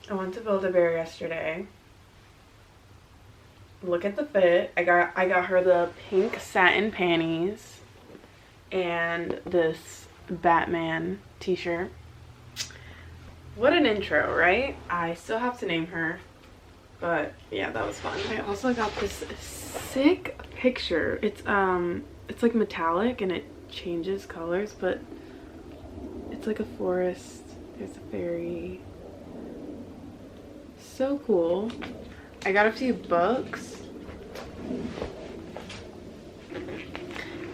I went to Build-A-Bear yesterday. Look at the fit. I got her the pink satin panties and this Batman t-shirt. What an intro, right? I still have to name her, but yeah, that was fun. I also got this sick picture. It's like metallic and it changes colors, but it's like a forest. There's a fairy. So cool. I got a few books.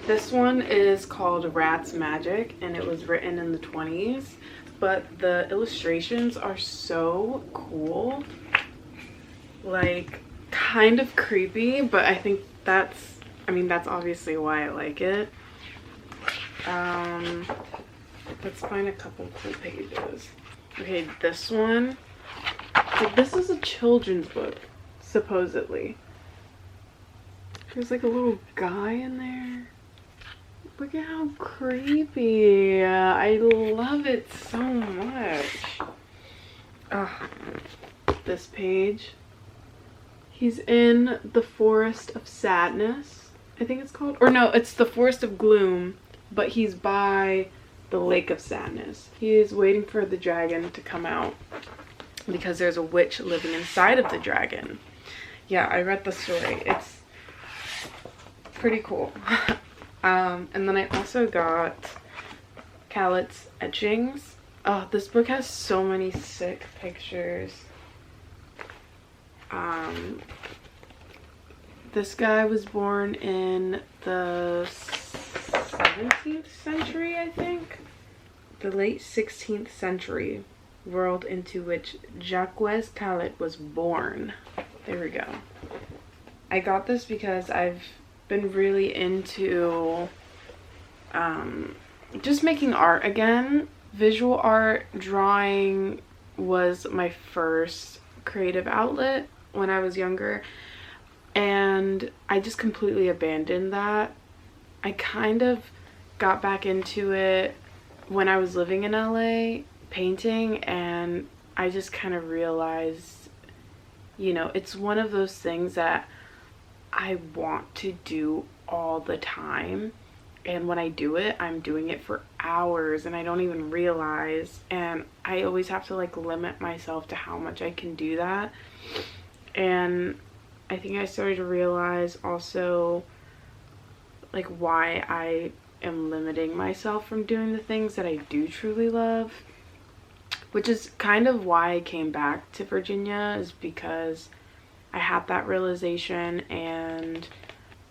This one is called Rat's Magic and it was written in the 20s, but the illustrations are so cool. Like, kind of creepy, but I think that's obviously why I like it. Let's find a couple cool pages. Okay, this one. Like, this is a children's book, supposedly. There's like a little guy in there. Look at how creepy. I love it so much. This page. He's in the Forest of Sadness, I think it's called. Or no, it's the Forest of Gloom, but he's by the Lake of Sadness. He is waiting for the dragon to come out because there's a witch living inside of the dragon. Yeah, I read the story. It's pretty cool. And then I also got Cowlit's etchings. Oh, this book has so many sick pictures. This guy was born in the 17th century, I think. The late 16th century, world into which Jacques Cowlit was born. There we go. I got this because I've been really into just making art again. Visual art, drawing was my first creative outlet when I was younger, and I just completely abandoned that. I kind of got back into it when I was living in LA, painting, and I just kind of realized, you know, it's one of those things that I want to do all the time, and when I do it, I'm doing it for hours and I don't even realize, and I always have to like limit myself to how much I can do that. And I think I started to realize also like why I am limiting myself from doing the things that I do truly love, which is kind of why I came back to Virginia, is because I had that realization and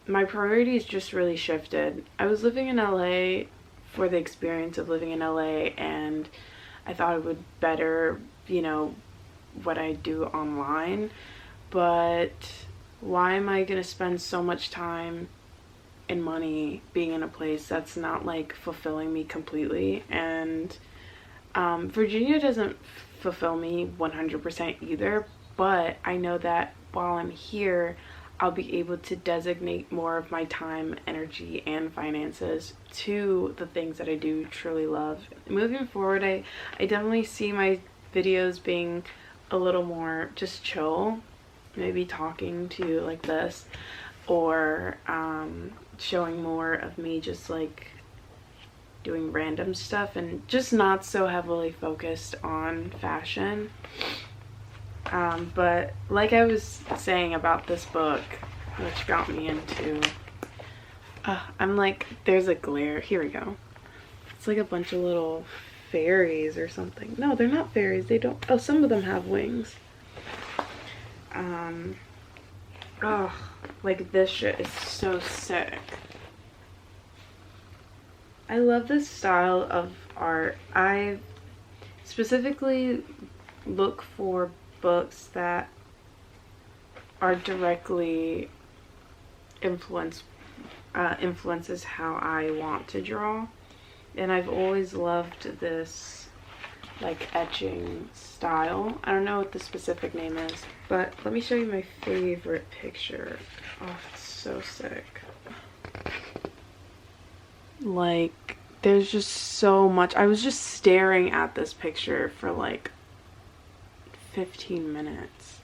my priorities just really shifted. I was living in LA for the experience of living in LA, and I thought it would better, you know, what I do online. But why am I gonna spend so much time and money being in a place that's not like fulfilling me completely? And Virginia doesn't fulfill me 100% either, but I know that while I'm here, I'll be able to designate more of my time, energy, and finances to the things that I do truly love. Moving forward, I definitely see my videos being a little more just chill, maybe talking to you like this, or showing more of me just like doing random stuff and just not so heavily focused on fashion. But like I was saying about this book, which got me into, I'm like, there's a glare. Here we go. It's like a bunch of little fairies or something. No, they're not fairies. They don't. Oh, some of them have wings. Oh, like this shit is so sick. I love this style of art. I specifically look for books that are directly influences how I want to draw, and I've always loved this like etching style. I don't know what the specific name is, but let me show you my favorite picture. Oh, it's so sick. Like, there's just so much. I was just staring at this picture for like 15 minutes.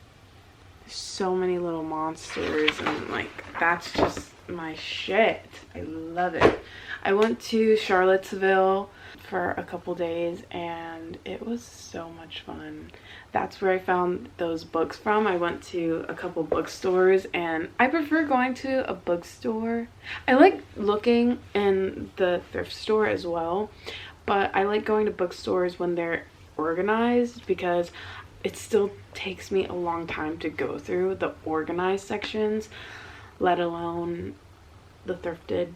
There's so many little monsters, and like that's just my shit. I love it. I went to Charlottesville for a couple days and it was so much fun. That's where I found those books from. I went to a couple bookstores, and I prefer going to a bookstore. I like looking in the thrift store as well, but I like going to bookstores when they're organized because it still takes me a long time to go through the organized sections, let alone the thrifted,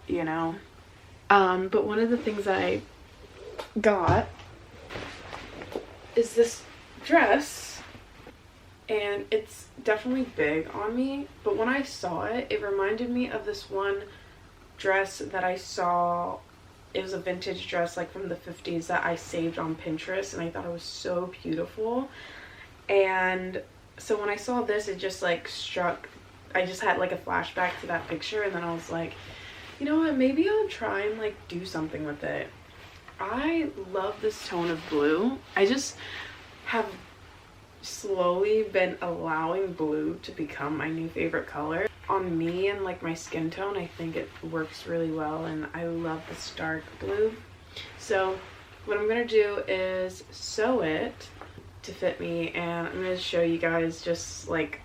you know. But one of the things that I got is this dress, and it's definitely big on me, but when I saw it, it reminded me of this one dress that I saw. It was a vintage dress like from the 50s that I saved on Pinterest, and I thought it was so beautiful. And so when I saw this, it just like struck, I just had like a flashback to that picture, and then I was like, you know what, maybe I'll try and like do something with it. I love this tone of blue. I just have slowly been allowing blue to become my new favorite color. On me and like my skin tone, I think it works really well, and I love this dark blue. So what I'm gonna do is sew it to fit me, and I'm gonna show you guys just like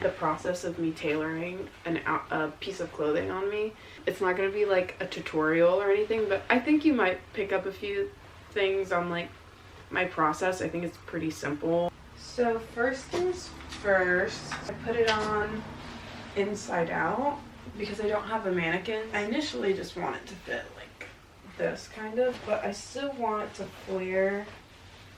the process of me tailoring a piece of clothing on me. It's not gonna be like a tutorial or anything, but I think you might pick up a few things on like my process. I think it's pretty simple. So first things first, I put it on inside out because I don't have a mannequin. I initially just want it to fit like this kind of, but I still want it to flare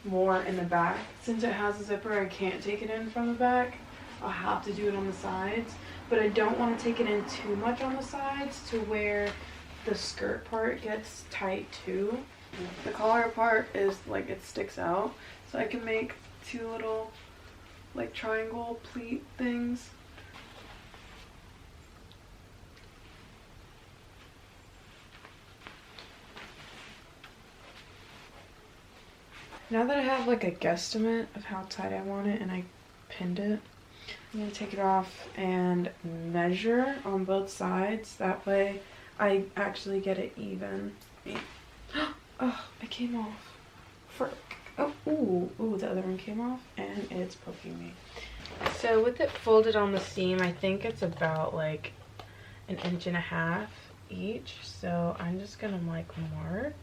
more in the back. Since it has a zipper, I can't take it in from the back. I'll have to do it on the sides, but I don't want to take it in too much on the sides to where the skirt part gets tight too. The collar part is like it sticks out, so I can make two little like triangle pleat things. Now that I have like a guesstimate of how tight I want it and I pinned it, I'm going to take it off and measure on both sides. That way I actually get it even. Oh, it came off. Frick. Oh, ooh, the other one came off and it's poking me. So with it folded on the seam, I think it's about like 1.5 inches each. So I'm just going to like mark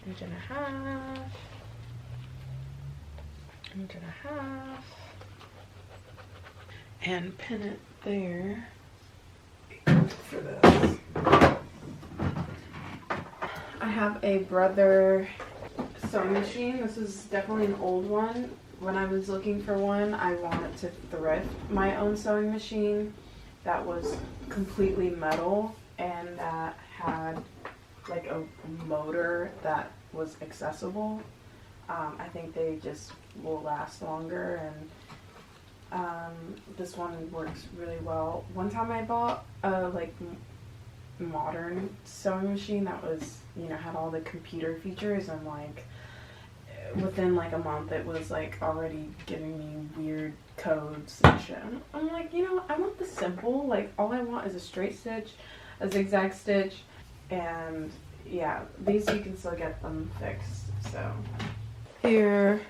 1.5 inches, 1.5 inches, and pin it there for this. I have a Brother sewing machine. This is definitely an old one. When I was looking for one, I wanted to thrift my own sewing machine that was completely metal and that had like a motor that was accessible. I think they just will last longer, and this one works really well. One time I bought a like modern sewing machine that was, you know, had all the computer features, and like within like a month it was like already giving me weird codes and shit. I'm like, you know, I want the simple, like all I want is a straight stitch, a zigzag stitch, and yeah, these you can still get them fixed. So here.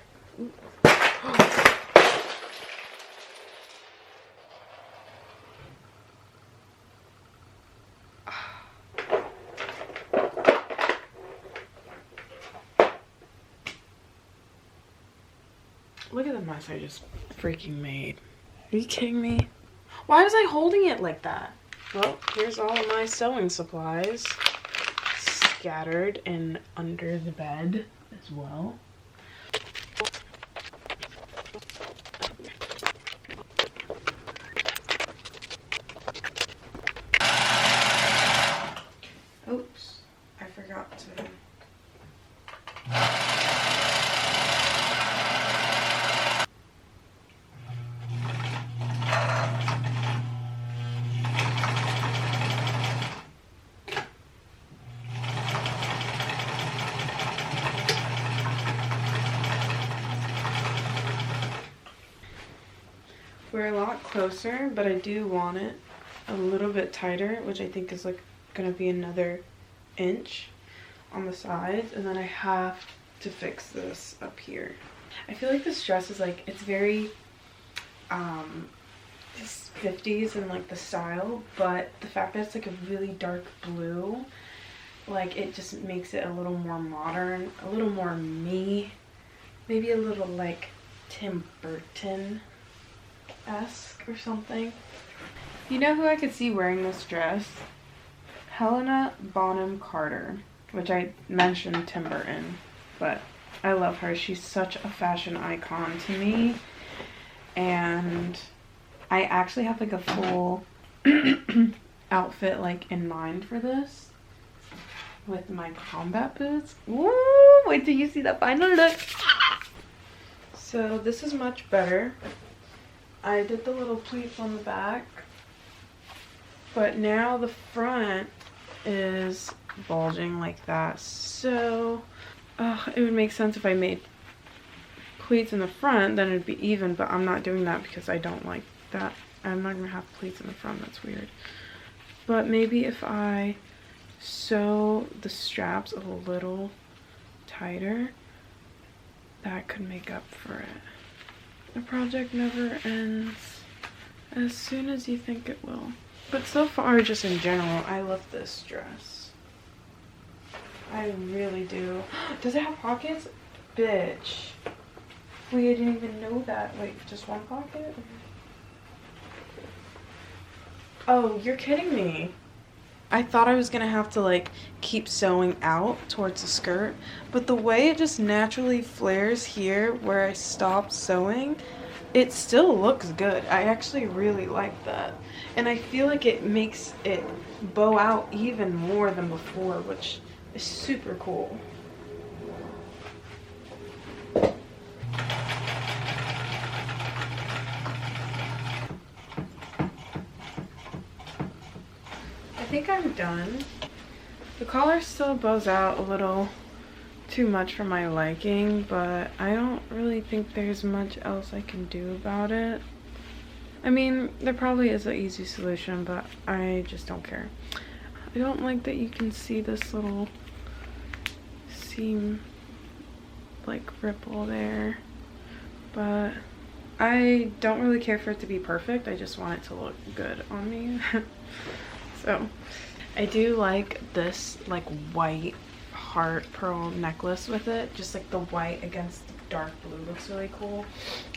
Look at the mess I just freaking made. Are you kidding me? Why was I holding it like that? Well, here's all of my sewing supplies scattered and under the bed as well. Oops, I forgot to. We're a lot closer, but I do want it a little bit tighter, which I think is like gonna be another inch on the sides, and then I have to fix this up here. I feel like this dress is like, it's very 50s and like the style, but the fact that it's like a really dark blue, like it just makes it a little more modern, a little more me, maybe a little like Tim Burton-esque or something. You know who I could see wearing this dress? Helena Bonham Carter, which I mentioned Tim Burton, but I love her. She's such a fashion icon to me, and I actually have like a full outfit like in mind for this with my combat boots. Woo! Wait till you see the final look. So this is much better. I did the little pleats on the back, but now the front is bulging like that. So it would make sense if I made pleats in the front, then it'd be even, but I'm not doing that because I don't like that. I'm not gonna have pleats in the front, that's weird. But maybe if I sew the straps a little tighter, that could make up for it. The project never ends as soon as you think it will. But so far, just in general, I love this dress. I really do. Does it have pockets? Bitch. Wait, I didn't even know that. Wait, just one pocket? Oh, you're kidding me. I thought I was gonna have to like keep sewing out towards the skirt, but the way it just naturally flares here where I stopped sewing, it still looks good. I actually really like that. And I feel like it makes it bow out even more than before, which is super cool. I think I'm done. The collar still bows out a little too much for my liking, but I don't really think there's much else I can do about it. I mean, there probably is an easy solution, but I just don't care. I don't like that you can see this little seam like ripple there, but I don't really care for it to be perfect. I just want it to look good on me. So I do like this like white heart pearl necklace with it, just like the white against the dark blue looks really cool.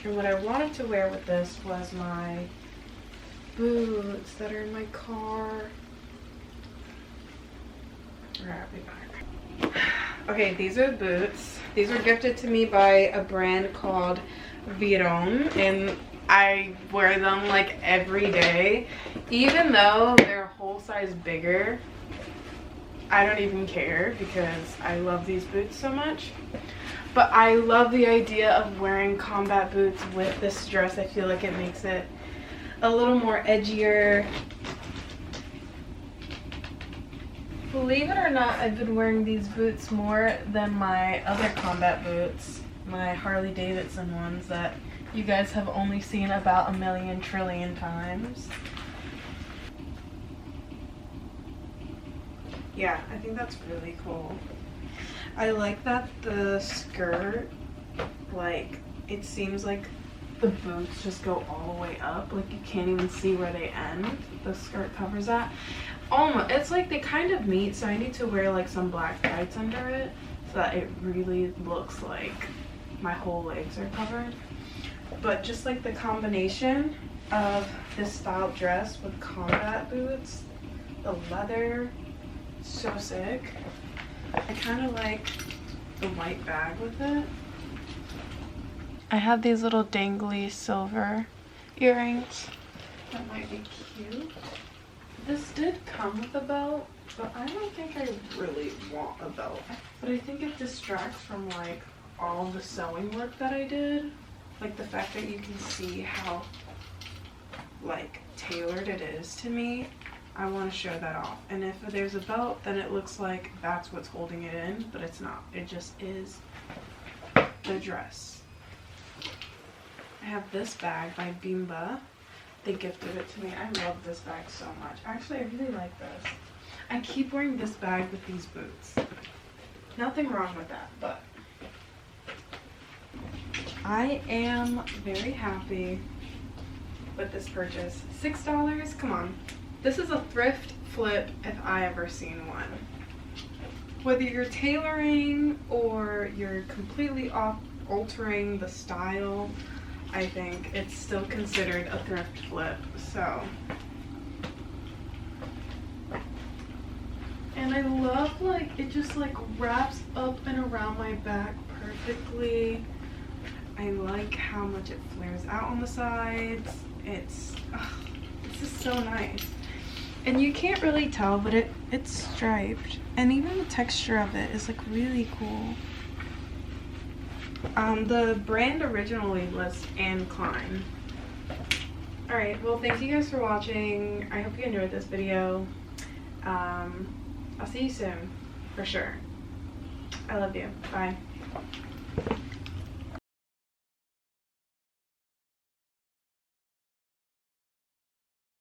And what I wanted to wear with this was my boots that are in my car. Okay, these are the boots. These were gifted to me by a brand called 𝓢𝓸𝓬𝓲𝓪, and I wear them like every day. Even though they're a whole size bigger, I don't even care because I love these boots so much. But I love the idea of wearing combat boots with this dress. I feel like it makes it a little more edgier. Believe it or not, I've been wearing these boots more than my other combat boots, my Harley Davidson ones that you guys have only seen about 1,000,000 trillion times. Yeah, I think that's really cool. I like that the skirt, like, it seems like the boots just go all the way up. Like, you can't even see where they end. The skirt covers that. Almost. It's like they kind of meet, so I need to wear, like, some black tights under it so that it really looks like my whole legs are covered. But just, like, the combination of this style dress with combat boots, the leather, so sick. I kind of like the white bag with it. I have these little dangly silver earrings that might be cute. This did come with a belt, but I don't think I really want a belt. But I think it distracts from like all the sewing work that I did. Like the fact that you can see how like tailored it is to me. I want to show that off. And if there's a belt, then it looks like that's what's holding it in, but it's not. It just is the dress. I have this bag by Bimba. They gifted it to me. I love this bag so much. Actually, I really like this. I keep wearing this bag with these boots. Nothing wrong with that, but I am very happy with this purchase. $6? Come on. This is a thrift flip if I ever seen one. Whether you're tailoring or you're completely altering the style, I think it's still considered a thrift flip. So, and I love like it just like wraps up and around my back perfectly. I like how much it flares out on the sides. It's just so nice. And you can't really tell, but it's striped. And even the texture of it is like really cool. The brand originally was Anne Klein. Alright, well thank you guys for watching. I hope you enjoyed this video. I'll see you soon, for sure. I love you. Bye.